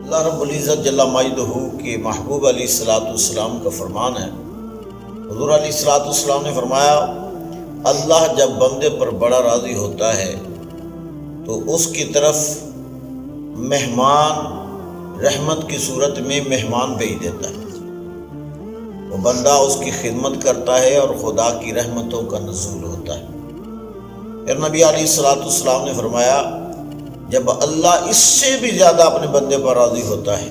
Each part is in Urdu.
اللہ رب العزت جل مجدہ کے محبوب علیہ الصلوۃ والسلام کا فرمان ہے۔ حضور علیہ الصلوۃ والسلام نے فرمایا، اللہ جب بندے پر بڑا راضی ہوتا ہے تو اس کی طرف مہمان رحمت کی صورت میں مہمان بھیج دیتا ہے، وہ بندہ اس کی خدمت کرتا ہے اور خدا کی رحمتوں کا نزول ہوتا ہے۔ پھر نبی علیہ الصلوۃ والسلام نے فرمایا، جب اللہ اس سے بھی زیادہ اپنے بندے پر راضی ہوتا ہے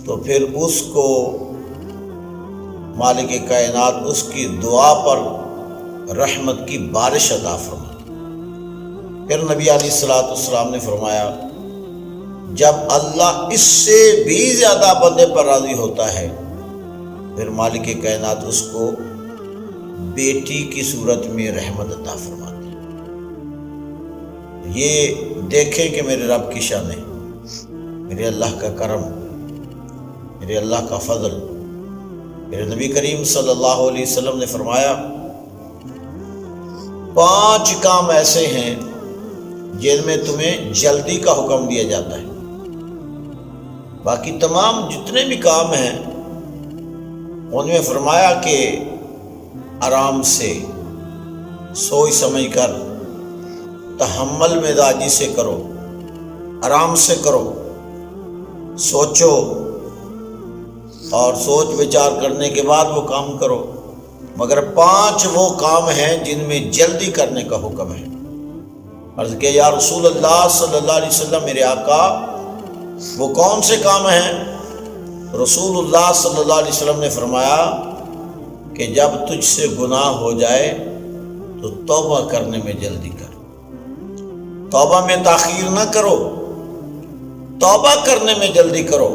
تو پھر اس کو مالک کائنات اس کی دعا پر رحمت کی بارش عطا فرماتا۔ پھر نبی علیہ الصلوۃ والسلام نے فرمایا، جب اللہ اس سے بھی زیادہ بندے پر راضی ہوتا ہے پھر مالک کائنات اس کو بیٹی کی صورت میں رحمت عطا فرماتا۔ یہ دیکھیں کہ میرے رب کی شان ہے، میرے اللہ کا کرم، میرے اللہ کا فضل۔ میرے نبی کریم صلی اللہ علیہ وسلم نے فرمایا، 5 کام ایسے ہیں جن میں تمہیں جلدی کا حکم دیا جاتا ہے، باقی تمام جتنے بھی کام ہیں ان میں فرمایا کہ آرام سے سوچ سمجھ کر تحمل مزاجی سے کرو، آرام سے کرو، سوچو اور سوچ وچار کرنے کے بعد وہ کام کرو، مگر 5 وہ کام ہیں جن میں جلدی کرنے کا حکم ہے۔ عرض کیا، یا رسول اللہ صلی اللہ علیہ وسلم، میرے آقا وہ کون سے کام ہیں؟ رسول اللہ صلی اللہ علیہ وسلم نے فرمایا کہ جب تجھ سے گناہ ہو جائے تو توبہ کرنے میں جلدی کر، توبہ میں تاخیر نہ کرو، توبہ کرنے میں جلدی کرو۔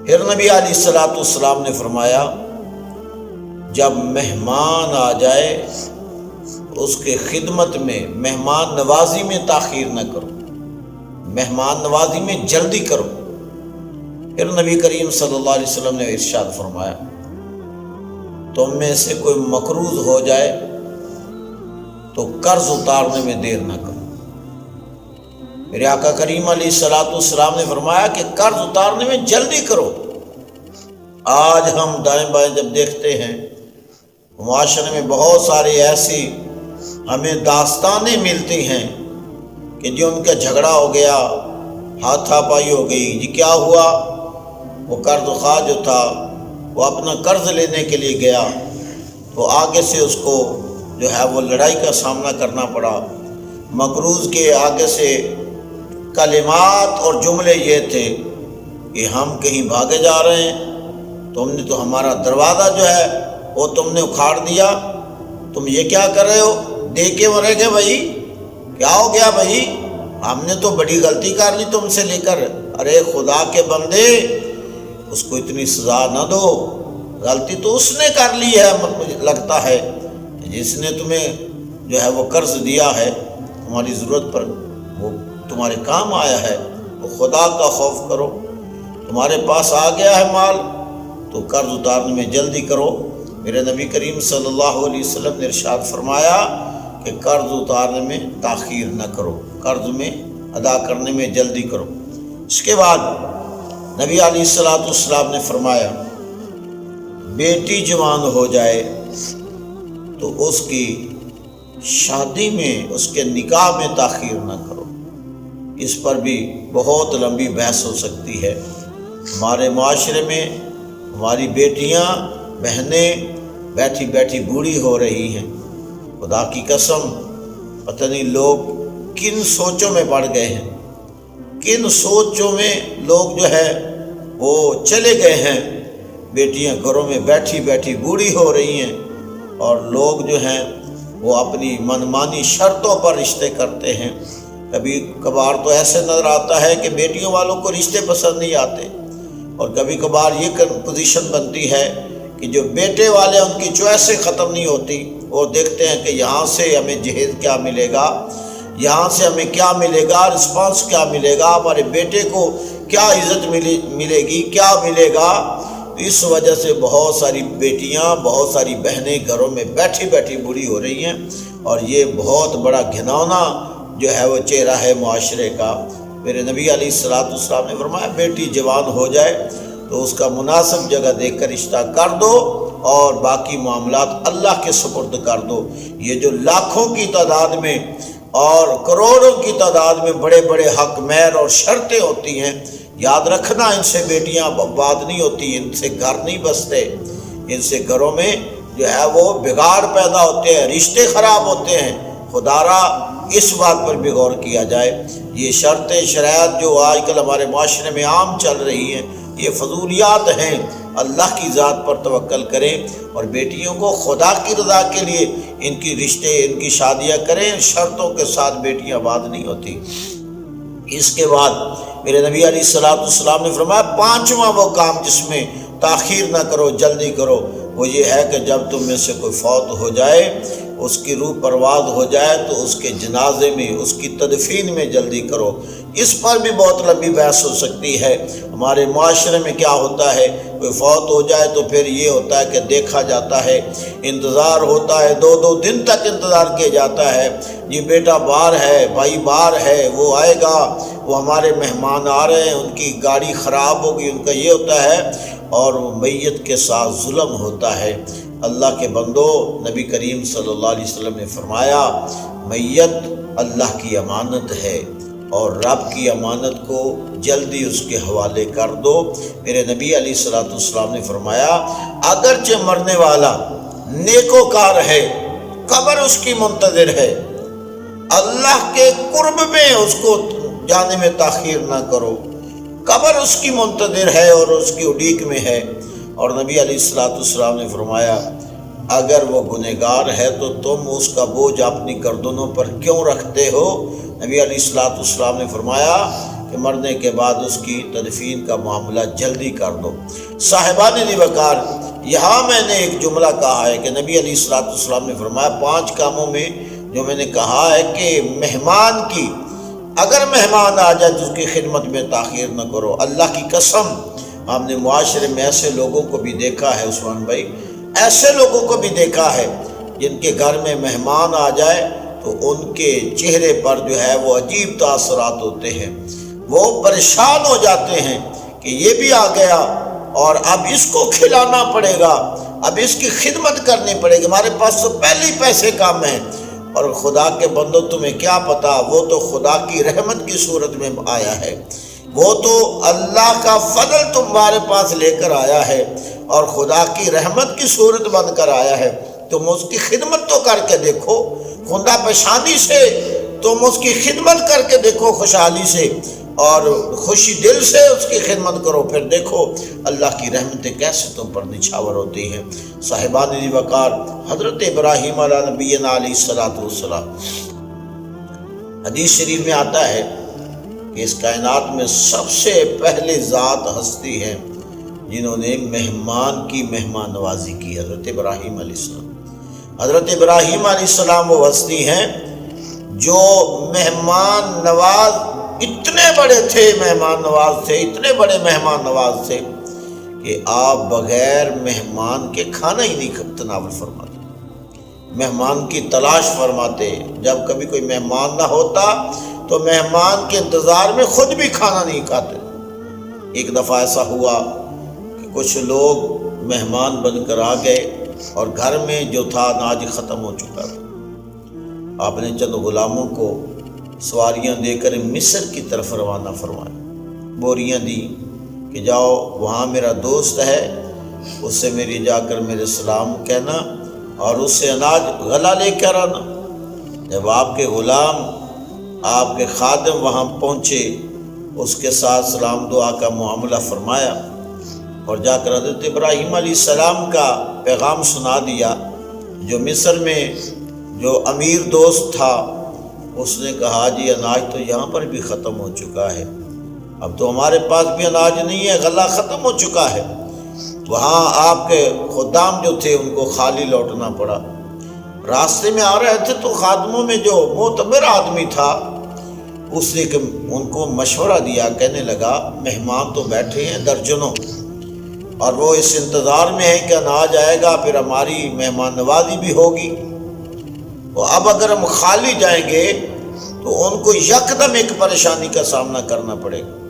پھر نبی علیہ الصلوۃ والسلام نے فرمایا، جب مہمان آ جائے اس کے خدمت میں، مہمان نوازی میں تاخیر نہ کرو، مہمان نوازی میں جلدی کرو۔ پھر نبی کریم صلی اللہ علیہ وسلم نے ارشاد فرمایا، تم میں سے کوئی مقروض ہو جائے تو قرض اتارنے میں دیر نہ کرو۔ میرے آقا کریم علیہ الصلوۃ والسلام نے فرمایا کہ قرض اتارنے میں جلدی کرو۔ آج ہم دائیں بائیں جب دیکھتے ہیں معاشرے میں بہت سارے ایسی ہمیں داستانیں ملتی ہیں کہ جو ان کا جھگڑا ہو گیا، ہاتھا پائی ہو گئی، جی کیا ہوا؟ وہ قرض خواہ جو تھا وہ اپنا قرض لینے کے لیے گیا تو آگے سے اس کو جو ہے وہ لڑائی کا سامنا کرنا پڑا۔ مقروض کے آگے سے کلمات اور جملے یہ تھے کہ ہم کہیں بھاگے جا رہے ہیں، تم نے تو ہمارا دروازہ جو ہے وہ تم نے اکھاڑ دیا، تم یہ کیا کر رہے ہو؟ دے کے مرے گے بھائی، کیا ہو گیا بھائی؟ ہم نے تو بڑی غلطی کر لی تم سے لے کر۔ ارے خدا کے بندے، اس کو اتنی سزا نہ دو، غلطی تو اس نے کر لی ہے، مجھے لگتا ہے جس نے تمہیں جو ہے وہ قرض دیا ہے، تمہاری ضرورت پر وہ تمہارے کام آیا ہے، وہ خدا کا خوف کرو۔ تمہارے پاس آ گیا ہے مال تو قرض اتارنے میں جلدی کرو۔ میرے نبی کریم صلی اللہ علیہ وسلم نے ارشاد فرمایا کہ قرض اتارنے میں تاخیر نہ کرو، قرض میں ادا کرنے میں جلدی کرو۔ اس کے بعد نبی علیہ الصلوۃ والسلام نے فرمایا، بیٹی جوان ہو جائے تو اس کی شادی میں، اس کے نکاح میں تاخیر نہ کرو۔ اس پر بھی بہت لمبی بحث ہو سکتی ہے۔ ہمارے معاشرے میں ہماری بیٹیاں، بہنیں بیٹھی بیٹھی بوڑھی ہو رہی ہیں۔ خدا کی قسم، پتہ نہیں لوگ کن سوچوں میں پڑ گئے ہیں، کن سوچوں میں لوگ جو ہے وہ چلے گئے ہیں۔ بیٹیاں گھروں میں بیٹھی بیٹھی بوڑھی ہو رہی ہیں اور لوگ جو ہیں وہ اپنی منمانی شرطوں پر رشتے کرتے ہیں۔ کبھی کبھار تو ایسے نظر آتا ہے کہ بیٹیوں والوں کو رشتے پسند نہیں آتے، اور کبھی کبھار یہ پوزیشن بنتی ہے کہ جو بیٹے والے ان کی چوائسیں ختم نہیں ہوتی، وہ دیکھتے ہیں کہ یہاں سے ہمیں جہیز کیا ملے گا، یہاں سے ہمیں کیا ملے گا، رسپانس کیا ملے گا، ہمارے بیٹے کو کیا عزت ملے گی، کیا ملے گا۔ اس وجہ سے بہت ساری بیٹیاں، بہت ساری بہنیں گھروں میں بیٹھی بیٹھی بوڑھی ہو رہی ہیں، اور یہ بہت بڑا گھناؤنا جو ہے وہ چہرہ ہے معاشرے کا۔ میرے نبی علیہ الصلوۃ والسلام نے فرمایا بیٹی جوان ہو جائے تو اس کا مناسب جگہ دیکھ کر رشتہ کر دو اور باقی معاملات اللہ کے سپرد کر دو۔ یہ جو لاکھوں کی تعداد میں اور کروڑوں کی تعداد میں بڑے بڑے حق مہر اور شرطیں ہوتی ہیں، یاد رکھنا ان سے بیٹیاں آباد نہیں ہوتی، ان سے گھر نہیں بستے، ان سے گھروں میں جو ہے وہ بگاڑ پیدا ہوتے ہیں، رشتے خراب ہوتے ہیں۔ خدا را اس بات پر بھی غور کیا جائے۔ یہ شرطیں شرائط جو آج کل ہمارے معاشرے میں عام چل رہی ہیں، یہ فضولیات ہیں۔ اللہ کی ذات پر توکل کریں اور بیٹیوں کو خدا کی رضا کے لیے ان کی رشتے ان کی شادیاں کریں۔ شرطوں کے ساتھ بیٹیاں آباد نہیں ہوتی۔ اس کے بعد میرے نبی علیہ الصلوۃ والسلام نے فرمایا پانچواں وہ کام جس میں تاخیر نہ کرو، جلدی کرو، وہ یہ ہے کہ جب تم میں سے کوئی فوت ہو جائے، اس کی روح پرواز ہو جائے تو اس کے جنازے میں اس کی تدفین میں جلدی کرو۔ اس پر بھی بہت لمبی بحث ہو سکتی ہے۔ ہمارے معاشرے میں کیا ہوتا ہے، کوئی فوت ہو جائے تو پھر یہ ہوتا ہے کہ دیکھا جاتا ہے، انتظار ہوتا ہے، 2 دن تک انتظار کیا جاتا ہے، یہ بیٹا باہر ہے، بھائی باہر ہے، وہ آئے گا، وہ ہمارے مہمان آ رہے ہیں، ان کی گاڑی خراب ہوگی، ان کا یہ ہوتا ہے، اور میت کے ساتھ ظلم ہوتا ہے۔ اللہ کے بندو، نبی کریم صلی اللہ علیہ وسلم نے فرمایا میت اللہ کی امانت ہے اور رب کی امانت کو جلدی اس کے حوالے کر دو۔ میرے نبی علیہ الصلوۃ والسلام نے فرمایا اگرچہ مرنے والا نیکوکار ہے، قبر اس کی منتظر ہے، اللہ کے قرب میں اس کو جانے میں تاخیر نہ کرو، قبر اس کی منتظر ہے اور اس کی اڈیک میں ہے۔ اور نبی علیہ الصلوۃ والسلام نے فرمایا اگر وہ گنہگار ہے تو تم اس کا بوجھ اپنی گردنوں پر کیوں رکھتے ہو؟ نبی علیہ الصلوۃ والسلام نے فرمایا کہ مرنے کے بعد اس کی تدفین کا معاملہ جلدی کر دو۔ صاحبان وقار، یہاں میں نے ایک جملہ کہا ہے کہ نبی علیہ الصلوۃ والسلام نے فرمایا 5 کاموں میں جو میں نے کہا ہے کہ مہمان کی، اگر مہمان آ جائے تو اس کی خدمت میں تاخیر نہ کرو۔ اللہ کی قسم ہم نے معاشرے میں ایسے لوگوں کو بھی دیکھا ہے عثمان بھائی، ایسے لوگوں کو بھی دیکھا ہے جن کے گھر میں مہمان آ جائے تو ان کے چہرے پر جو ہے وہ عجیب تاثرات ہوتے ہیں، وہ پریشان ہو جاتے ہیں کہ یہ بھی آ گیا اور اب اس کو کھلانا پڑے گا، اب اس کی خدمت کرنی پڑے گی، ہمارے پاس تو پہلے ہی پیسے کم ہیں۔ اور خدا کے بندو تمہیں کیا پتا، وہ تو خدا کی رحمت کی صورت میں آیا ہے، وہ تو اللہ کا فضل تمہارے پاس لے کر آیا ہے اور خدا کی رحمت کی صورت بن کر آیا ہے۔ تم اس کی خدمت تو کر کے دیکھو، خندہ پیشانی سے تم اس کی خدمت کر کے دیکھو، خوشحالی سے اور خوشی دل سے اس کی خدمت کرو، پھر دیکھو اللہ کی رحمتیں کیسے تم پر نچھاور ہوتی ہیں۔ صاحبان وقار، حضرت ابراہیم علیہ نبینا علیہ الصلوۃ والسلام، حدیث شریف میں آتا ہے کہ اس کائنات میں سب سے پہلے ذات ہستی ہے جنہوں نے مہمان کی مہمان نوازی کی، حضرت ابراہیم علیہ السلام۔ حضرت ابراہیم علیہ السلام وہ ہستی ہیں جو مہمان نواز اتنے بڑے تھے، مہمان نواز تھے، اتنے بڑے مہمان نواز تھے کہ آپ بغیر مہمان کے کھانا ہی نہیں تناول فرماتے، مہمان کی تلاش فرماتے۔ جب کبھی کوئی مہمان نہ ہوتا تو مہمان کے انتظار میں خود بھی کھانا نہیں کھاتے۔ ایک دفعہ ایسا ہوا کہ کچھ لوگ مہمان بن کر آ گئے اور گھر میں جو تھا اناج ختم ہو چکا تھا۔ آپ نے چند غلاموں کو سواریاں دے کر مصر کی طرف روانہ فرمایا، بوریاں دی کہ جاؤ وہاں میرا دوست ہے، اس سے میری جا کر میرے سلام کہنا اور اس سے اناج غلہ لے کر آنا۔ جب آپ کے غلام، آپ کے خادم وہاں پہنچے، اس کے ساتھ سلام دعا کا معاملہ فرمایا اور جا کر حضرت ابراہیم علیہ السلام کا پیغام سنا دیا۔ جو مصر میں جو امیر دوست تھا اس نے کہا جی اناج تو یہاں پر بھی ختم ہو چکا ہے، اب تو ہمارے پاس بھی اناج نہیں ہے، غلہ ختم ہو چکا ہے۔ وہاں آپ کے خدام جو تھے ان کو خالی لوٹنا پڑا۔ راستے میں آ رہے تھے تو خادموں میں جو معتبر آدمی تھا اس نے ان کو مشورہ دیا، کہنے لگا مہمان تو بیٹھے ہیں درجنوں اور وہ اس انتظار میں ہے کہ اناج آئے گا، پھر ہماری مہمان نوازی بھی ہوگی، اب اگر ہم خالی جائیں گے تو ان کو یکدم ایک پریشانی کا سامنا کرنا پڑے گا۔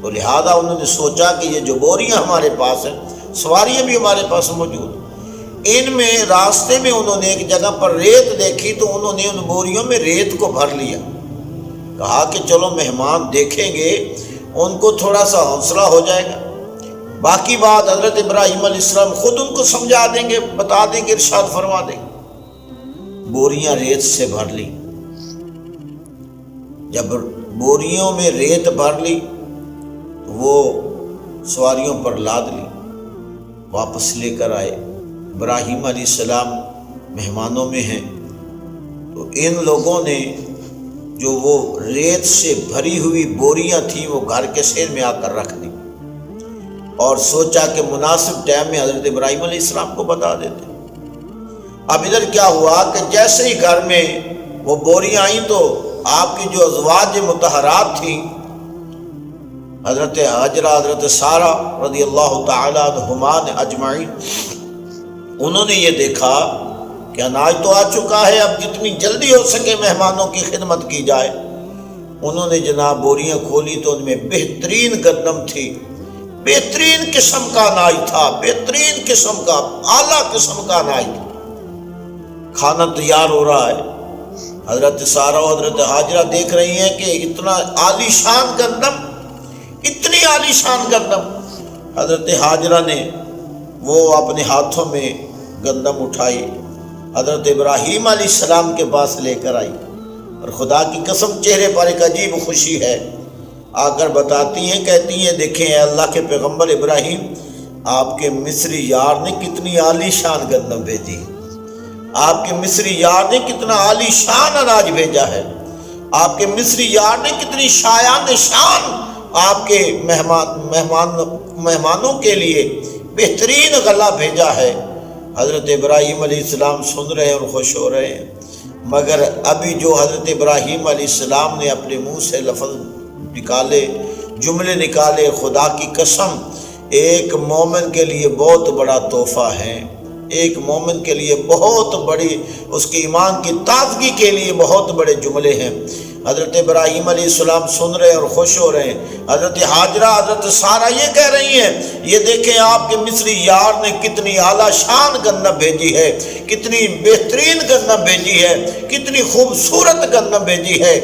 تو لہذا انہوں نے سوچا کہ یہ جو بوریاں ہمارے پاس ہیں، سواریاں بھی ہمارے پاس موجود ہیں، ان میں راستے میں انہوں نے ایک جگہ پر ریت دیکھی تو انہوں نے ان بوریوں میں ریت کو بھر لیا۔ کہا کہ چلو مہمان دیکھیں گے، ان کو تھوڑا سا حوصلہ ہو جائے گا، باقی بات حضرت ابراہیم علیہ السلام خود ان کو سمجھا دیں گے، بتا دیں گے، ارشاد فرما دیں گے۔ بوریاں ریت سے بھر لی۔ جب بوریوں میں ریت بھر لی تو وہ سواریوں پر لاد لی، واپس لے کر آئے۔ ابراہیم علیہ السلام مہمانوں میں ہیں تو ان لوگوں نے جو وہ ریت سے بھری ہوئی بوریاں تھیں وہ گھر کے سیر میں آ کر رکھ دی، اور سوچا کہ مناسب ٹائم میں حضرت ابراہیم علیہ السلام کو بتا دیتے۔ اب ادھر کیا ہوا کہ جیسے ہی گھر میں وہ بوریاں آئیں تو آپ کی جو ازواج مطہرات تھیں، حضرت حاجرہ، حضرت سارہ رضی اللہ تعالی عنہما اجمعین، انہوں نے یہ دیکھا کہ اناج تو آ چکا ہے، اب جتنی جلدی ہو سکے مہمانوں کی خدمت کی جائے۔ انہوں نے جناب بوریاں کھولی تو ان میں بہترین گندم تھی، بہترین قسم کا اناج تھا، بہترین قسم کا، اعلیٰ قسم کا اناج تھا۔ کھانا تیار ہو رہا ہے، حضرت سارہ و حضرت حاجرہ دیکھ رہی ہیں کہ اتنا عالی شان گندم، اتنی عالی شان گندم۔ حضرت حاجرہ نے وہ اپنے ہاتھوں میں گندم اٹھائی، حضرت ابراہیم علیہ السلام کے پاس لے کر آئی، اور خدا کی قسم چہرے پر ایک عجیب خوشی ہے۔ آ کر بتاتی ہیں، کہتی ہیں دیکھیں اے اللہ کے پیغمبر ابراہیم، آپ کے مصری یار نے کتنی عالی شان گندم بھیجی، آپ کے مصری یار نے کتنا عالی شان اناج بھیجا ہے، آپ کے مصری یار نے کتنی شایان شان آپ کے مہمانوں کے لیے بہترین غلہ بھیجا ہے۔ حضرت ابراہیم علیہ السلام سن رہے ہیں اور خوش ہو رہے ہیں، مگر ابھی جو حضرت ابراہیم علیہ السلام نے اپنے منہ سے لفظ نکالے، جملے نکالے، خدا کی قسم ایک مومن کے لیے بہت بڑا تحفہ ہے، ایک مومن کے لیے بہت بڑی، اس کے ایمان کی تازگی کے لیے بہت بڑے جملے ہیں۔ حضرت ابراہیم علیہ السلام سن رہے ہیں اور خوش ہو رہے ہیں۔ حضرت حاجرہ، حضرت سارہ یہ کہہ رہی ہیں، یہ دیکھیں آپ کے مصری یار نے کتنی اعلیٰ شان گندم بھیجی ہے، کتنی بہترین گندم بھیجی ہے، کتنی خوبصورت گندم بھیجی ہے۔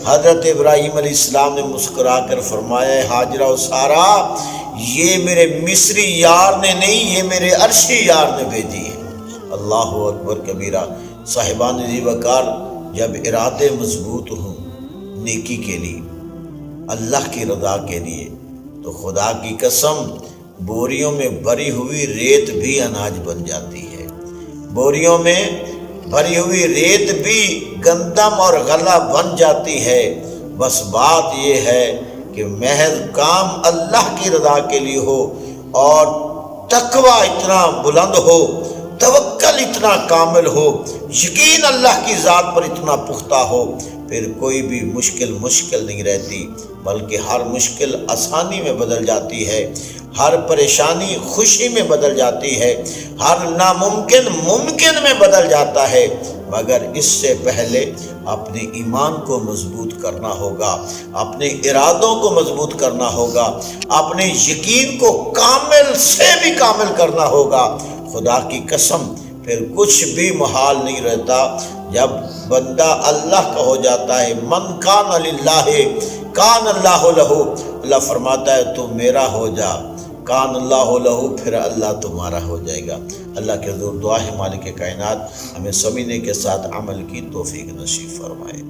حضرت ابراہیم علیہ السلام نے مسکرا کر فرمایا، حاجرہ و سارہ، یہ میرے مصری یار نے نہیں، یہ میرے عرشی یار نے بھیجی ہے۔ اللہ اکبر کبیرہ۔ صاحبان ذی وقار، جب ارادے مضبوط ہوں نیکی کے لیے، اللہ کی رضا کے لیے، تو خدا کی قسم بوریوں میں بھری ہوئی ریت بھی اناج بن جاتی ہے، بوریوں میں بھری ہوئی ریت بھی گندم اور غلہ بن جاتی ہے۔ بس بات یہ ہے کہ محض کام اللہ کی رضا کے لیے ہو، اور تقوی اتنا بلند ہو، توکل اتنا کامل ہو، یقین اللہ کی ذات پر اتنا پختہ ہو، پھر کوئی بھی مشکل نہیں رہتی، بلکہ ہر مشکل آسانی میں بدل جاتی ہے، ہر پریشانی خوشی میں بدل جاتی ہے، ہر ناممکن ممکن میں بدل جاتا ہے۔ مگر اس سے پہلے اپنے ایمان کو مضبوط کرنا ہوگا، اپنے ارادوں کو مضبوط کرنا ہوگا، اپنے یقین کو کامل سے بھی کامل کرنا ہوگا۔ خدا کی قسم پھر کچھ بھی محال نہیں رہتا جب بندہ اللہ کا ہو جاتا ہے۔ من کان للہ کان اللہ لہ، اللہ فرماتا ہے تو میرا ہو جا، کان اللہ لہ، پھر اللہ تمہارا ہو جائے گا۔ اللہ کے حضور دعا ہے مالک کائنات ہمیں سمجھنے کے ساتھ عمل کی توفیق نصیب فرمائے۔